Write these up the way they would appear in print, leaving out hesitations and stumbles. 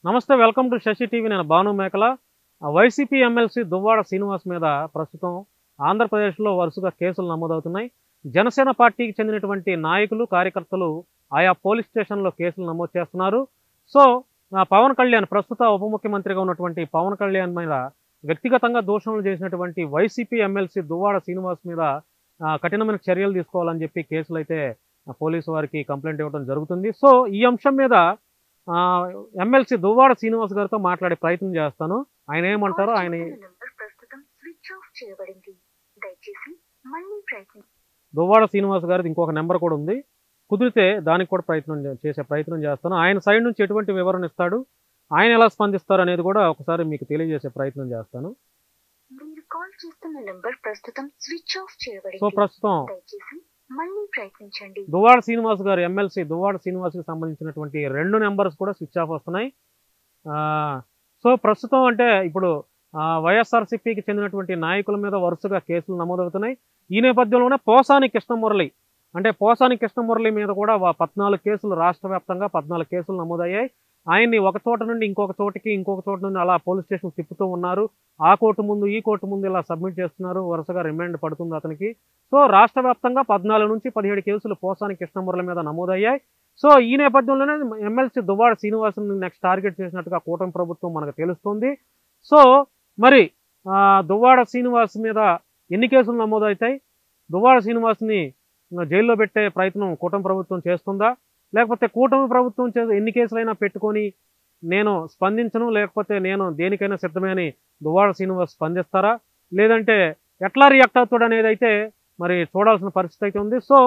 నమస్తే, welcome to Shashi TV. నేను భాను మేకల. వైసీపీ ఎమ్మెల్సీ దువ్వాడ శ్రీనివాస్ మీద ప్రస్తుతం ఆంధ్రప్రదేశ్లో వరుసగా కేసులు నమోదవుతున్నాయి. జనసేన పార్టీకి చెందినటువంటి నాయకులు, కార్యకర్తలు ఆయా పోలీస్ స్టేషన్లో కేసులు నమోదు చేస్తున్నారు. సో పవన్ కళ్యాణ్, ప్రస్తుత ఉప ముఖ్యమంత్రిగా ఉన్నటువంటి పవన్ కళ్యాణ్ మీద వ్యక్తిగతంగా దూషణలు చేసినటువంటి వైసీపీ ఎమ్మెల్సీ దువ్వాడ శ్రీనివాస్ మీద కఠినమైన చర్యలు తీసుకోవాలని చెప్పి కేసులు అయితే పోలీసు వారికి కంప్లైంట్ ఇవ్వడం జరుగుతుంది. సో ఈ అంశం మీద ఎమ్మెల్సీ దువ్వాడ శ్రీనివాస్ గారితో మాట్లాడే ప్రయత్నం చేస్తాను. ఆయన ఏమంటారో దువ్వాడ శ్రీనివాస్ గారిది ఇంకొక నెంబర్ కూడా ఉంది, కుదిరితే దానికి కూడా ప్రయత్నం చేస్తాను. ఆయన సైడ్ నుంచి ఎటువంటి వివరణ ఇస్తాడు, ఆయన ఎలా స్పందిస్తారు అనేది కూడా ఒకసారి మీకు తెలియజేసే ప్రయత్నం చేస్తాను. సో ప్రస్తుతం దువ్వాడ శ్రీనివాస్ గారు, ఎమ్మెల్సీ దువ్వాడ శ్రీనివాస్ కి సంబంధించినటువంటి 2 నెంబర్స్ కూడా స్విచ్ ఆఫ్ వస్తున్నాయి. సో ప్రస్తుతం అంటే ఇప్పుడు వైఎస్ఆర్సీపీకి చెందినటువంటి నాయకుల మీద వరుసగా కేసులు నమోదవుతున్నాయి. ఈ నేపథ్యంలోనే పోసాని కృష్ణమురళి మీద కూడా 14 కేసులు, రాష్ట్ర వ్యాప్తంగా 14 కేసులు నమోదయ్యాయి. ఆయన్ని ఒక చోట నుండి ఇంకొక చోటకి, ఇంకొక చోట నుండి అలా పోలీస్ స్టేషన్ తిప్పుతూ ఉన్నారు. ఆ కోర్టు ముందు, ఈ కోర్టు ముందు ఇలా సబ్మిట్ చేస్తున్నారు. వరుసగా రిమాండ్ పడుతుంది అతనికి. సో రాష్ట్ర వ్యాప్తంగా 14 నుంచి 17 కేసులు పోసాని కృష్ణమురళి మీద నమోదయ్యాయి. సో ఈ నేపథ్యంలోనే ఎమ్మెల్సీ దువ్వాడ శ్రీనివాస్ని నెక్స్ట్ టార్గెట్ చేసినట్టుగా కూటమి ప్రభుత్వం మనకు తెలుస్తుంది. సో మరి దువ్వాడ శ్రీనివాస్ మీద ఎన్ని కేసులు నమోదవుతాయి, దువ్వాడ శ్రీనివాస్ని జైల్లో పెట్టే ప్రయత్నం కూటమి ప్రభుత్వం చేస్తుందా, లేకపోతే కూటమి ప్రభుత్వం ఎన్ని కేసులైనా పెట్టుకొని నేను స్పందించను, లేకపోతే నేను దేనికైనా సిద్ధమే అని దువ్వాడ శ్రీనివాస్ స్పందిస్తారా, లేదంటే ఎట్లా రియాక్ట్ అవుతాడు అనేది అయితే మరి చూడాల్సిన పరిస్థితి అయితే ఉంది. సో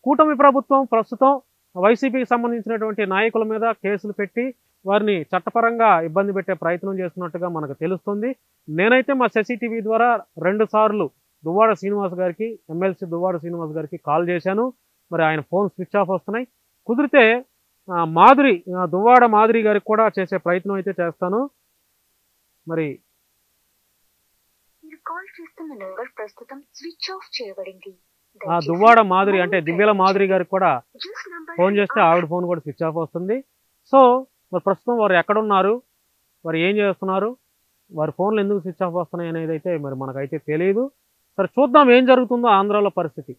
కూటమి ప్రభుత్వం ప్రస్తుతం వైసీపీకి సంబంధించినటువంటి నాయకుల మీద కేసులు పెట్టి వారిని చట్టపరంగా ఇబ్బంది పెట్టే ప్రయత్నం చేస్తున్నట్టుగా మనకు తెలుస్తుంది. నేనైతే మా శశి టీవీ ద్వారా 2 సార్లు దువ్వాడ శ్రీనివాస్ గారికి, ఎమ్మెల్సీ దువ్వాడ శ్రీనివాస్ గారికి కాల్ చేశాను. మరి ఆయన ఫోన్ స్విచ్ ఆఫ్ వస్తున్నాయి. కుదిరితే దువ్వాడ మాధురి గారికి కూడా చేసే ప్రయత్నం అయితే చేస్తాను. మరి దువ్వాడ మాధురి అంటే దివ్యల మాధురి గారికి కూడా ఫోన్ చేస్తే ఆవిడ ఫోన్ కూడా స్విచ్ ఆఫ్ వస్తుంది. సో మరి ప్రస్తుతం వారు ఎక్కడున్నారు, వారు ఏం చేస్తున్నారు, వారి ఫోన్లు ఎందుకు స్విచ్ ఆఫ్ వస్తున్నాయి అనేది అయితే మరి మనకైతే తెలియదు. సరే చూద్దాం ఏం జరుగుతుందో ఆంధ్రాలో పరిస్థితి.